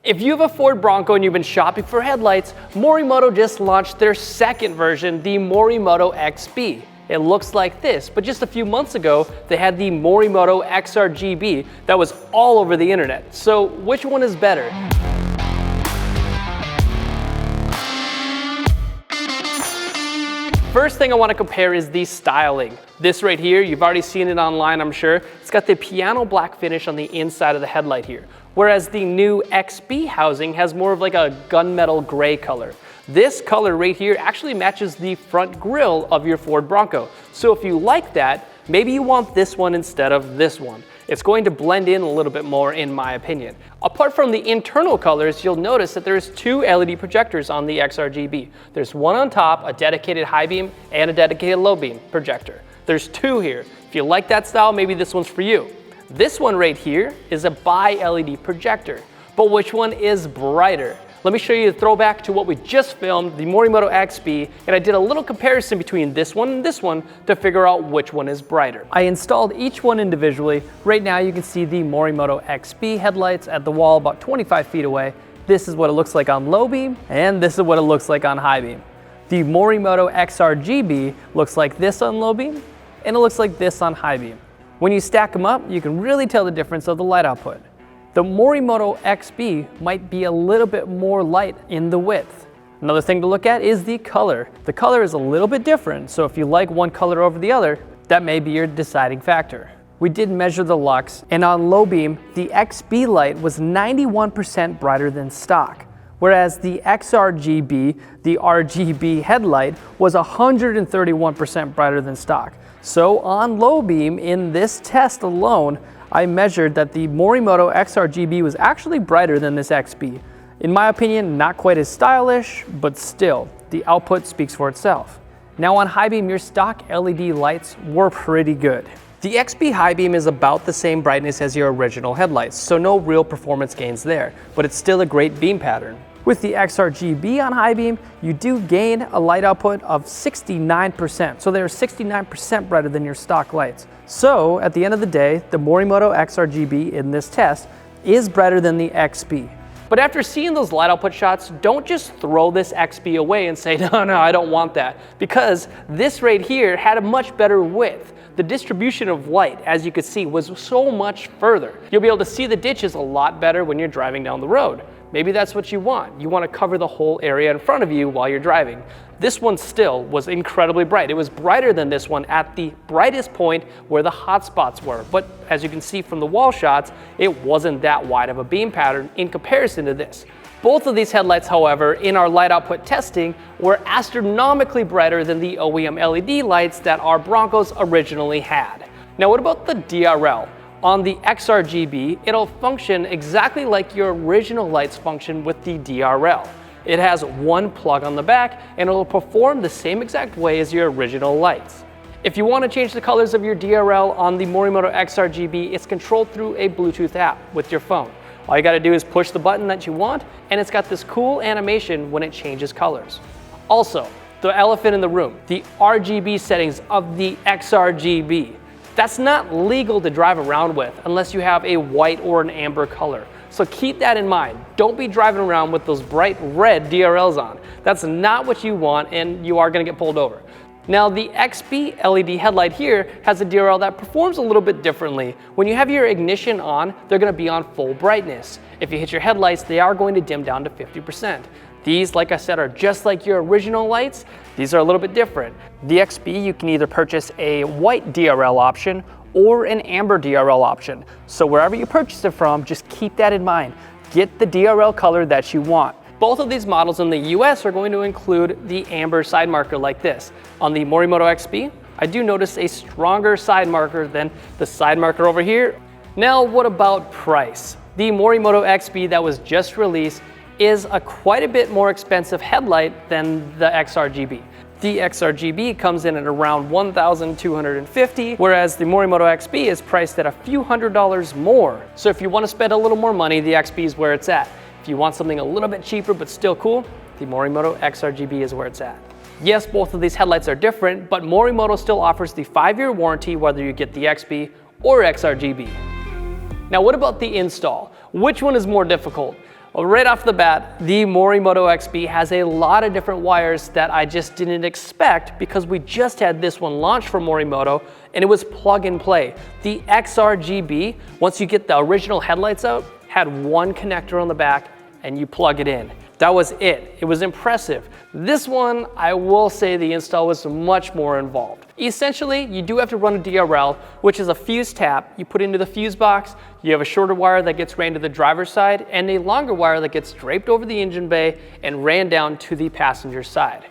If you have a Ford Bronco and you've been shopping for headlights, Morimoto just launched their second version, the Morimoto XB. It looks like this, but just a few months ago, they had the Morimoto XRGB that was all over the internet. So which one is better? First thing I want to compare is the styling. This right here, you've already seen it online, I'm sure. It's got the piano black finish on the inside of the headlight here, whereas the new XB housing has more of like a gunmetal gray color. This color right here actually matches the front grille of your Ford Bronco. So if you like that, maybe you want this one instead of this one. It's going to blend in a little bit more in my opinion. Apart from the internal colors, you'll notice that there's two LED projectors on the XRGB. There's one on top, a dedicated high beam, and a dedicated low beam projector. There's two here. If you like that style, maybe this one's for you. This one right here is a bi-LED projector, but which one is brighter? Let me show you the throwback to what we just filmed, the Morimoto XB, and I did a little comparison between this one and this one to figure out which one is brighter. I installed each one individually. Right now you can see the Morimoto XB headlights at the wall about 25 feet away. This is what it looks like on low beam, and this is what it looks like on high beam. The Morimoto XRGB looks like this on low beam, and it looks like this on high beam. When you stack them up, you can really tell the difference of the light output. The Morimoto XB might be a little bit more light in the width. Another thing to look at is the color. The color is a little bit different, so if you like one color over the other, that may be your deciding factor. We did measure the lux, and on low beam, the XB light was 91% brighter than stock, whereas the XRGB, the RGB headlight, was 131% brighter than stock. So on low beam, in this test alone, I measured that the Morimoto XRGB was actually brighter than this XB. In my opinion, not quite as stylish, but still, the output speaks for itself. Now on high beam, your stock LED lights were pretty good. The XB high beam is about the same brightness as your original headlights, so no real performance gains there, but it's still a great beam pattern. With the XRGB on high beam, you do gain a light output of 69%, so they're 69% brighter than your stock lights. So at the end of the day, the Morimoto XRGB in this test is brighter than the XB. But after seeing those light output shots, don't just throw this XB away and say, no, I don't want that, because this right here had a much better width. The distribution of light, as you could see, was so much further. You'll be able to see the ditches a lot better when you're driving down the road. Maybe that's what you want. You want to cover the whole area in front of you while you're driving. This one still was incredibly bright. It was brighter than this one at the brightest point where the hot spots were. But as you can see from the wall shots, it wasn't that wide of a beam pattern in comparison to this. Both of these headlights, however, in our light output testing were astronomically brighter than the OEM LED lights that our Broncos originally had. Now what about the DRL? On the XRGB, it'll function exactly like your original lights function with the DRL. It has one plug on the back and it'll perform the same exact way as your original lights. If you want to change the colors of your DRL on the Morimoto XRGB, it's controlled through a Bluetooth app with your phone. All you gotta do is push the button that you want, and it's got this cool animation when it changes colors. Also, the elephant in the room, the RGB settings of the XRGB. That's not legal to drive around with unless you have a white or an amber color. So keep that in mind. Don't be driving around with those bright red DRLs on. That's not what you want, and you are gonna get pulled over. Now the XB LED headlight here has a DRL that performs a little bit differently. When you have your ignition on, they're gonna be on full brightness. If you hit your headlights, they are going to dim down to 50%. These, like I said, are just like your original lights. These are a little bit different. The XB, you can either purchase a white DRL option or an amber DRL option. So wherever you purchase it from, just keep that in mind. Get the DRL color that you want. Both of these models in the US are going to include the amber side marker like this. On the Morimoto XB, I do notice a stronger side marker than the side marker over here. Now, what about price? The Morimoto XB that was just released is quite a bit more expensive headlight than the XRGB. The XRGB comes in at around $1,250, whereas the Morimoto XB is priced at a few $100s more. So if you want to spend a little more money, the XB is where it's at. If you want something a little bit cheaper but still cool, the Morimoto XRGB is where it's at. Yes, both of these headlights are different, but Morimoto still offers the 5-year warranty whether you get the XB or XRGB. Now what about the install? Which one is more difficult? Well, right off the bat, the Morimoto XB has a lot of different wires that I just didn't expect because we just had this one launched from Morimoto and it was plug and play. The XRGB, once you get the original headlights out, had one connector on the back and you plug it in. That was it. It was impressive. This one, I will say the install was much more involved. Essentially, you do have to run a DRL, which is a fuse tap. You put into the fuse box, you have a shorter wire that gets ran to the driver's side and a longer wire that gets draped over the engine bay and ran down to the passenger side.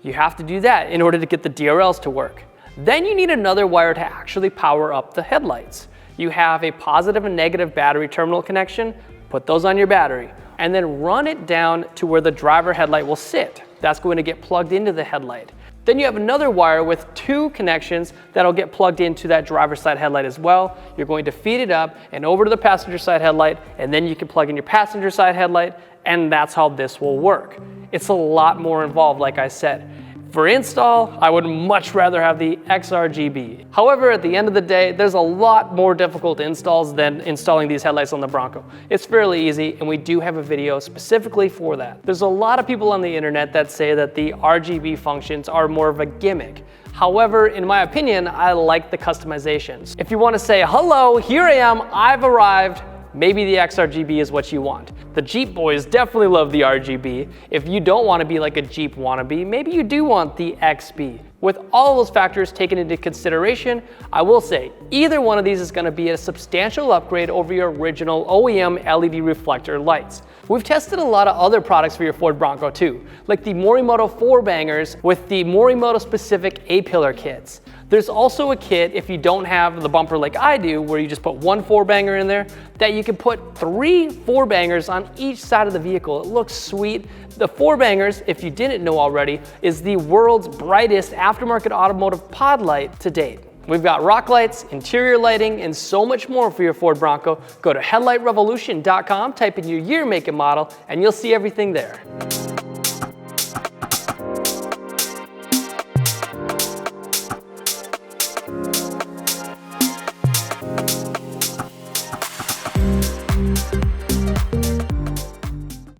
You have to do that in order to get the DRLs to work. Then you need another wire to actually power up the headlights. You have a positive and negative battery terminal connection, put those on your battery, and then run it down to where the driver headlight will sit. That's going to get plugged into the headlight. Then you have another wire with two connections that'll get plugged into that driver's side headlight as well. You're going to feed it up and over to the passenger side headlight, and then you can plug in your passenger side headlight, and that's how this will work. It's a lot more involved, like I said. For install, I would much rather have the XRGB. However, at the end of the day, there's a lot more difficult installs than installing these headlights on the Bronco. It's fairly easy, and we do have a video specifically for that. There's a lot of people on the internet that say that the RGB functions are more of a gimmick. However, in my opinion, I like the customizations. If you want to say, hello, here I am, I've arrived, maybe the XRGB is what you want. The Jeep boys definitely love the RGB. If you don't want to be like a Jeep wannabe, maybe you do want the XB. With all those factors taken into consideration, I will say either one of these is going to be a substantial upgrade over your original OEM LED reflector lights. We've tested a lot of other products for your Ford Bronco too, like the Morimoto 4-bangers with the Morimoto specific A-pillar kits. There's also a kit, if you don't have the bumper like I do, where you just put one 4-banger in there, that you can put 3 4-bangers on each side of the vehicle. It looks sweet. The 4-bangers, if you didn't know already, is the world's brightest aftermarket automotive pod light to date. We've got rock lights, interior lighting, and so much more for your Ford Bronco. Go to headlightrevolution.com, type in your year, make, and model, and you'll see everything there.